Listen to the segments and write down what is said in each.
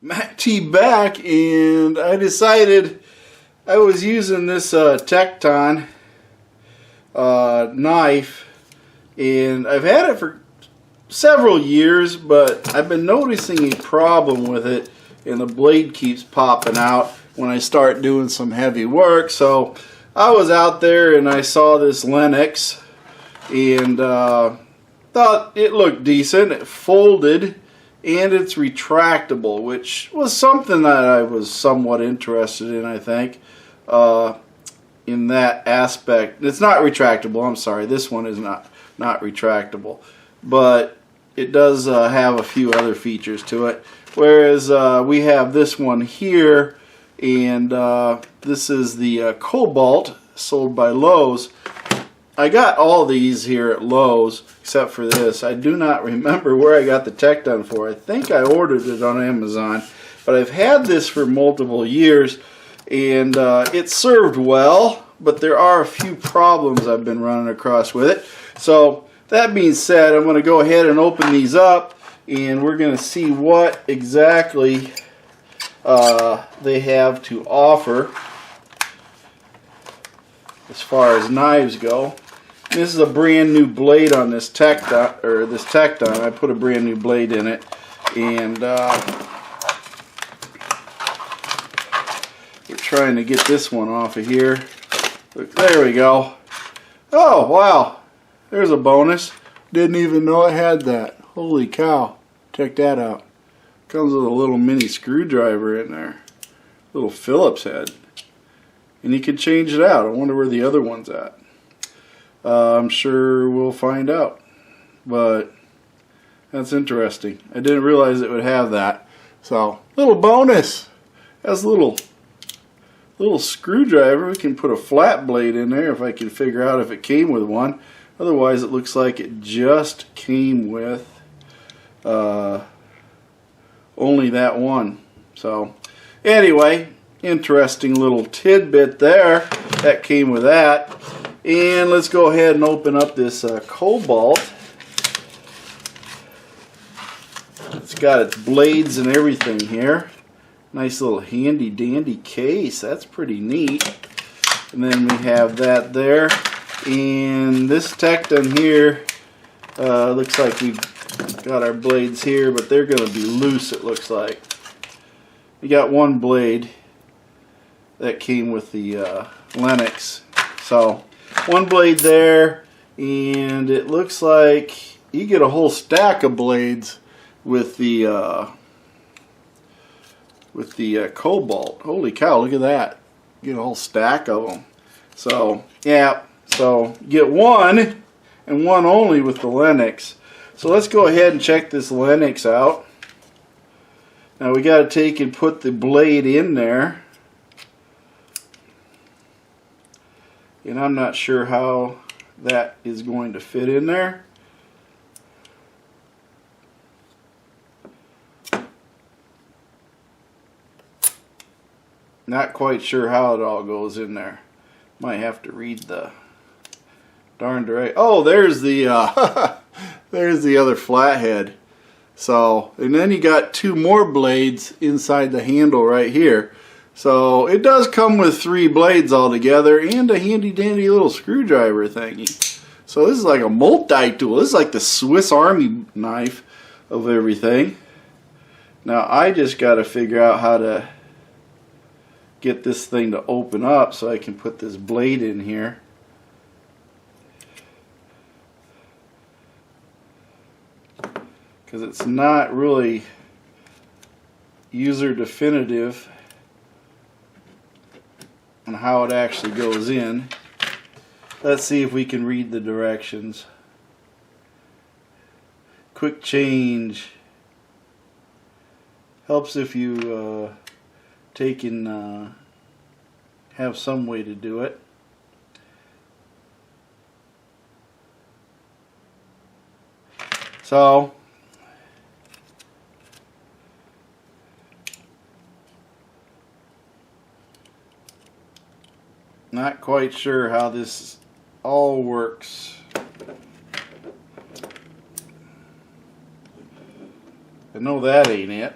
MACT back, and I decided I was using this Tekton knife, and I've had it for several years, but I've been noticing a problem with it, and the blade keeps popping out when I start doing some heavy work. So I was out there and I saw this Lenox and thought it looked decent. It folded and it's retractable, which was something that I was somewhat interested in, I think, in that aspect. It's not retractable, I'm sorry, this one is not retractable, but it does have a few other features to it, whereas we have this one here, and this is the Cobalt, sold by Lowe's. I got all these here at Lowe's except for this. I do not remember where I got the Tekton for. I think I ordered it on Amazon, but I've had this for multiple years, and it served well, but there are a few problems I've been running across with it. So that being said, I'm going to go ahead and open these up, and we're going to see what exactly they have to offer as far as knives go. This is a brand new blade on this Tekton, I put a brand new blade in it, and we're trying to get this one off of here. Look, there we go. Oh wow, there's a bonus. Didn't even know I had that. Holy cow, check that out. Comes with a little mini screwdriver in there, little Phillips head, and you can change it out. I wonder where the other one's at. I'm sure we'll find out, but that's interesting. I didn't realize it would have that. So, little bonus. Has a little screwdriver. We can put a flat blade in there if I can figure out if it came with one. Otherwise, it looks like it just came with only that one. So, anyway, interesting little tidbit there. That came with that. And let's go ahead and open up this Cobalt. It's got its blades and everything here. Nice little handy dandy case. That's pretty neat. And then we have that there. And this Tekton here, looks like we've got our blades here, but they're going to be loose, it looks like. We got one blade that came with the Lenox. So, one blade there, and it looks like you get a whole stack of blades with the Cobalt. Holy cow, look at that. You get a whole stack of them. So, yeah, so get one, and one only with the Lenox. So let's go ahead and check this Lenox out. Now we got to take and put the blade in there. And I'm not sure how that is going to fit in there. Not quite sure how it all goes in there. Might have to read the darn direct. Oh, there's the there's the other flathead. So, and then you got two more blades inside the handle right here. So it does come with 3 blades altogether and a handy dandy little screwdriver thingy. So this is like a multi-tool. This is like the Swiss Army knife of everything. Now I just got to figure out how to get this thing to open up so I can put this blade in here. Because it's not really user definitive on how it actually goes in. Let's see if we can read the directions. Quick change. Helps if you take and have some way to do it. So not quite sure how this all works. I know that ain't it.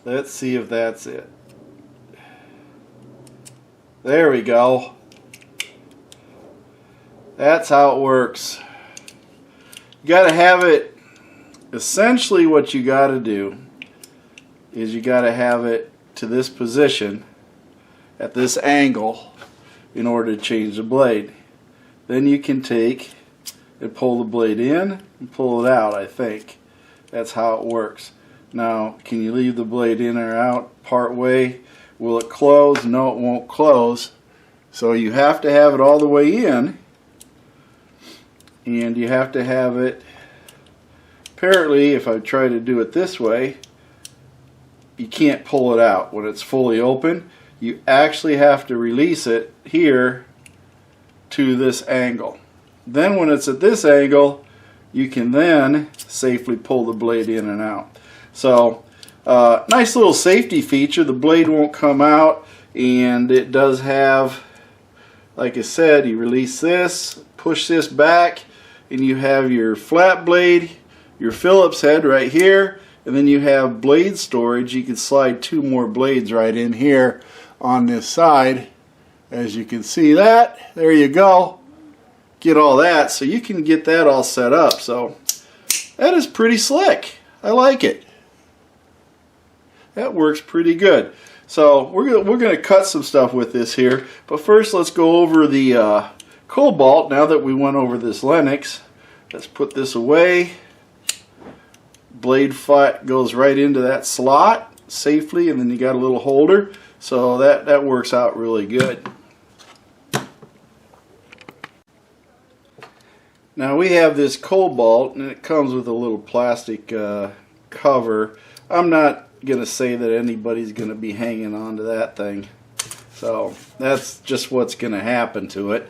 Let's see if that's it. There we go. That's how it works. You got to have it, essentially what you got to do is you got to have it to this position at this angle in order to change the blade. Then you can take and pull the blade in and pull it out, I think. That's how it works. Now, can you leave the blade in or out part way? Will it close? No, it won't close. So you have to have it all the way in, and you have to have it, apparently if I try to do it this way, you can't pull it out when it's fully open. You actually have to release it here to this angle. Then when it's at this angle, you can then safely pull the blade in and out. So nice little safety feature. The blade won't come out, and it does have, like I said, you release this, push this back, and you have your flat blade, your Phillips head right here, and then you have blade storage. You can slide 2 more blades right in here on this side. As you can see that, there you go. Get all that, so you can get that all set up. So that is pretty slick. I like it. That works pretty good. So we're gonna cut some stuff with this here, but first let's go over the Cobalt. Now that we went over this Lenox, let's put this away. Blade flat goes right into that slot safely, and then you got a little holder, so that works out really good. Now we have this Cobalt, and it comes with a little plastic cover. I'm not going to say that anybody's going to be hanging on to that thing. So that's just what's going to happen to it.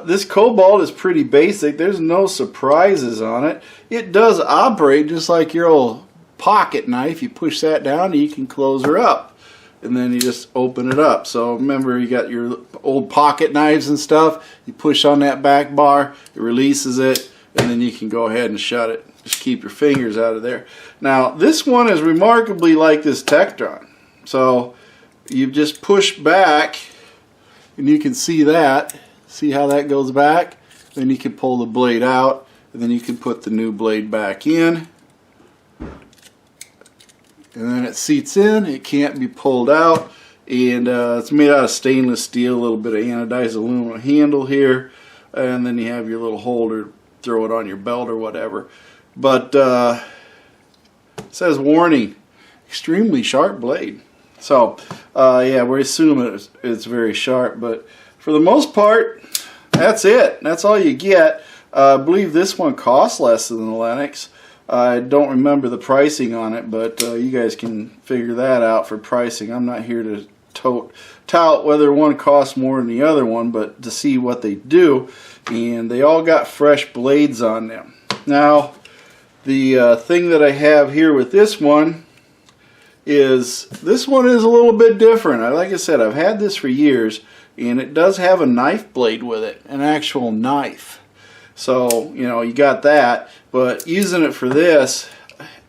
This Cobalt is pretty basic. There's no surprises on it. It does operate just like your old pocket knife. You push that down and you can close her up. And then you just open it up. So remember, you got your old pocket knives and stuff. You push on that back bar, it releases it, and then you can go ahead and shut it. Just keep your fingers out of there. Now, this one is remarkably like this Tekton. So you just push back, and you can see that. See how that goes back? Then you can pull the blade out, and then you can put the new blade back in. And then it seats in. It can't be pulled out. And it's made out of stainless steel, a little bit of anodized aluminum handle here. And then you have your little holder, throw it on your belt or whatever. But it says warning, extremely sharp blade. So yeah, we assume it's very sharp, but for the most part, that's it. That's all you get. I believe this one costs less than the Lenox. I don't remember the pricing on it, but you guys can figure that out for pricing. I'm not here to tout whether one costs more than the other one, but to see what they do. And they all got fresh blades on them. Now, the thing that I have here with this one is a little bit different. Like I said, I've had this for years, and it does have a knife blade with it, an actual knife. So, you know, you got that, but using it for this,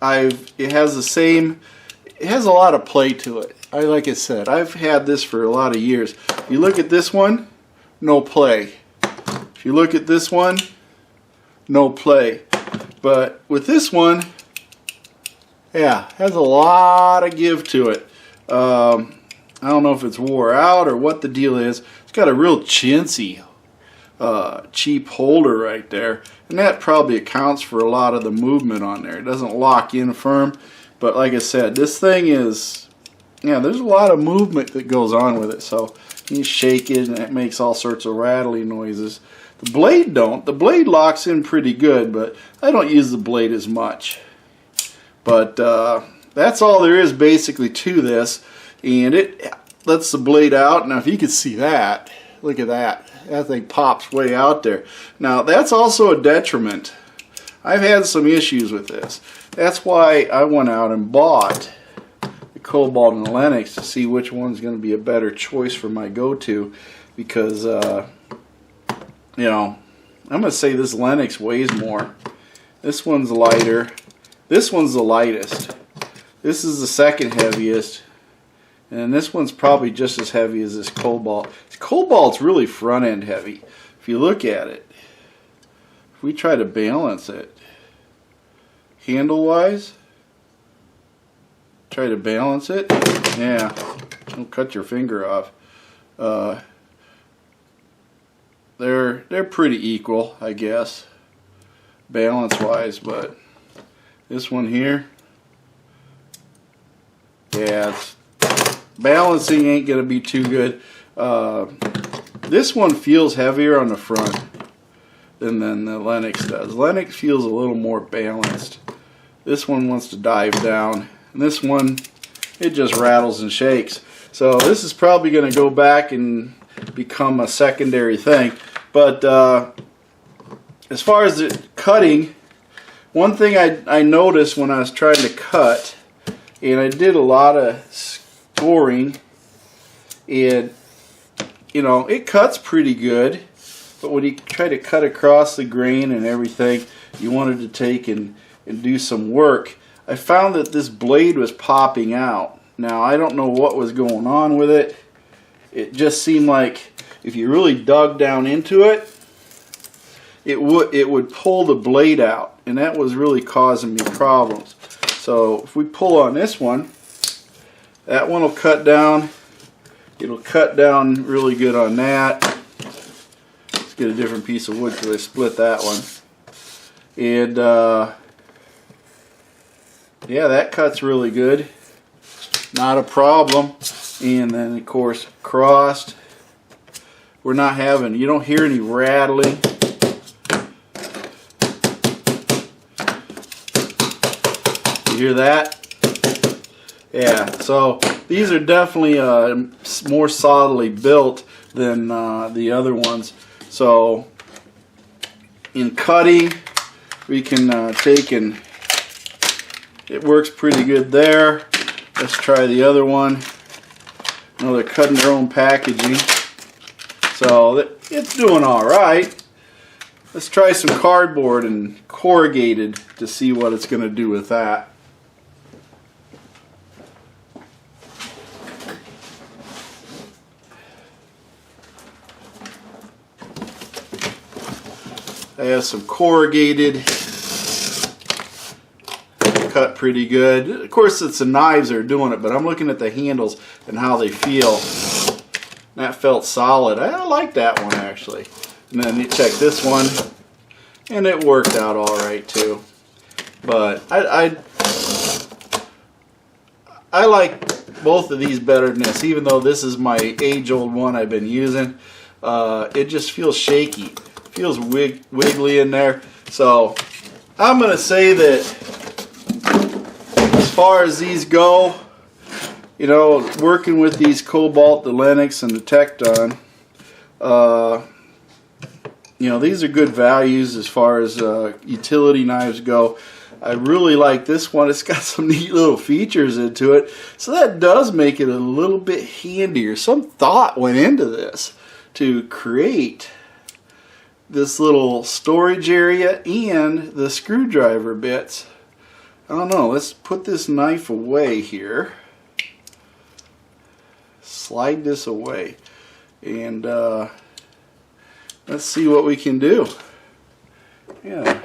it has a lot of play to it. Like I said, I've had this for a lot of years. If you look at this one, no play. If you look at this one, no play. But with this one, yeah, has a lot of give to it. I don't know if it's wore out or what the deal is. It's got a real chintzy, cheap holder right there, and that probably accounts for a lot of the movement on there. It doesn't lock in firm, but like I said, this thing is, yeah, there's a lot of movement that goes on with it. So you shake it and it makes all sorts of rattling noises. The blade don't. The blade locks in pretty good, but I don't use the blade as much. But that's all there is basically to this, and it lets the blade out. Now if you could see that, look at that. That thing pops way out there. Now that's also a detriment. I've had some issues with this. That's why I went out and bought the Kobalt and Lenox to see which one's going to be a better choice for my go-to, because you know, I'm going to say this Lenox weighs more. This one's lighter. This one's the lightest. This is the second heaviest, and this one's probably just as heavy as this Cobalt. This Cobalt's really front end heavy. If you look at it, if we try to balance it, handle wise, try to balance it, yeah, don't cut your finger off. They're pretty equal, I guess, balance wise, but this one here, yeah, balancing ain't gonna be too good. This one feels heavier on the front than the Lenox does. Lenox feels a little more balanced. This one wants to dive down, and this one, it just rattles and shakes. So this is probably going to go back and become a secondary thing. But as far as the cutting, one thing I noticed when I was trying to cut, and I did a lot of scoring, and you know, it cuts pretty good, but when you try to cut across the grain and everything, you wanted to take and do some work, I found that this blade was popping out. Now, I don't know what was going on with it. It just seemed like if you really dug down into it, it would pull the blade out, and that was really causing me problems. So if we pull on this one, that one will cut down. It'll cut down really good on that. Let's get a different piece of wood because I split that one. And yeah, that cuts really good. Not a problem. And then of course crossed. We're not having, you don't hear any rattling. You hear that? Yeah, so these are definitely more solidly built than the other ones. So in cutting, we can take and it works pretty good there. Let's try the other one. You know, they're cutting their own packaging, so it's doing all right. Let's try some cardboard and corrugated to see what it's going to do with that. I have some corrugated, cut pretty good. Of course it's the knives that are doing it, but I'm looking at the handles and how they feel. That felt solid. I like that one actually. And then you check this one, and it worked out all right too. But I like both of these better than this, even though this is my age-old one I've been using. It just feels shaky. Feels wiggly in there. So I'm going to say that as far as these go, you know, working with these Cobalt, the Lenox, and the Tekton, you know, these are good values as far as utility knives go. I really like this one. It's got some neat little features into it, so that does make it a little bit handier. Some thought went into this to create this little storage area and the screwdriver bits. I don't know, let's put this knife away here, slide this away, and let's see what we can do. Yeah,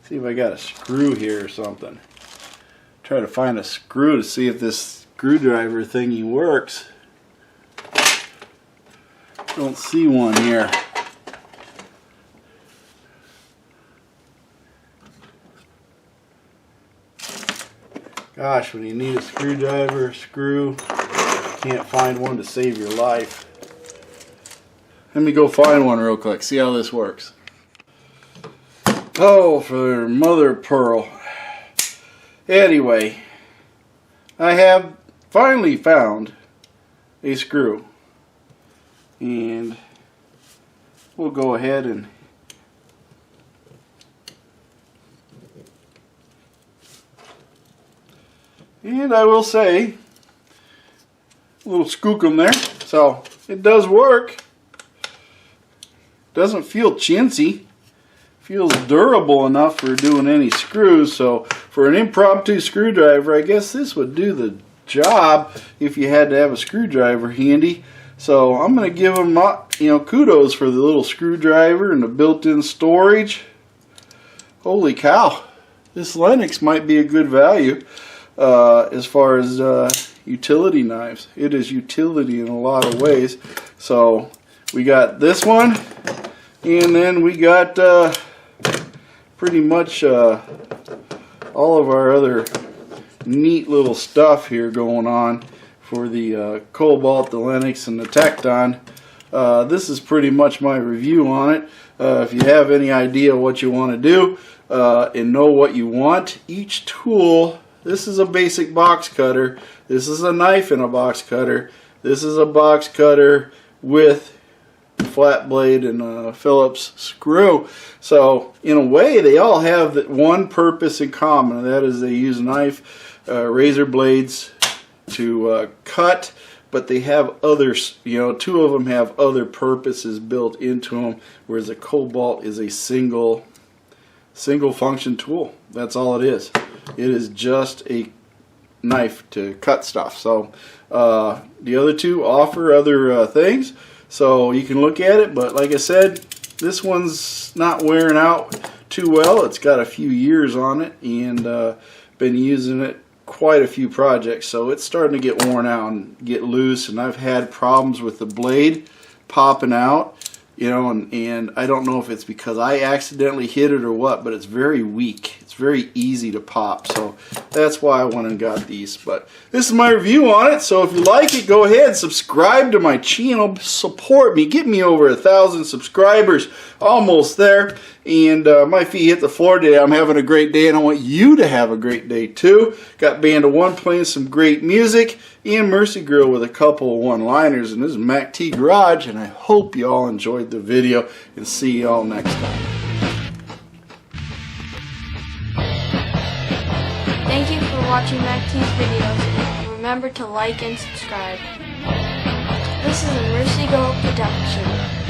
see if I got a screw here or something. Try to find a screw to see if this screwdriver thingy works. Don't see one here. Gosh, when you need a screwdriver, screw, can't find one to save your life. Let me go find one real quick, see how this works. Oh, for mother of pearl. Anyway, I have finally found a screw. And we'll go ahead and I will say, a little skookum there, so it does work. Doesn't feel chintzy. Feels durable enough for doing any screws. So for an impromptu screwdriver, I guess this would do the job if you had to have a screwdriver handy. So I'm going to give them, kudos for the little screwdriver and the built-in storage. Holy cow, this Lenox might be a good value as far as utility knives. It is utility in a lot of ways. So we got this one, and then we got pretty much all of our other neat little stuff here going on for the Cobalt, the Lenox, and the Tekton. This is pretty much my review on it. If you have any idea what you want to do and know what you want, each tool, this is a basic box cutter, this is a knife in a box cutter, this is a box cutter with flat blade and a Phillips screw. So in a way they all have that one purpose in common, and that is they use razor blades to cut, but they have others, two of them have other purposes built into them, whereas a Cobalt is a single function tool. That's all it is. It is just a knife to cut stuff. So the other two offer other things, so you can look at it, but like I said, this one's not wearing out too well. It's got a few years on it, and been using it quite a few projects, so it's starting to get worn out and get loose, and I've had problems with the blade popping out, and I don't know if it's because I accidentally hit it or what, but it's very weak. It's very easy to pop, so that's why I went and got these. But this is my review on it, so if you like it, go ahead, subscribe to my channel, support me, get me over 1,000 subscribers, almost there, and my feet hit the floor today. I'm having a great day, and I want you to have a great day too. Got Band of One playing some great music, and Mercy Grill with a couple of one-liners, and this is MACT Garage, and I hope you all enjoyed the video, and see you all next time. Thank you for watching MACT's videos, and remember to like and subscribe. This is a Mercy Grill production.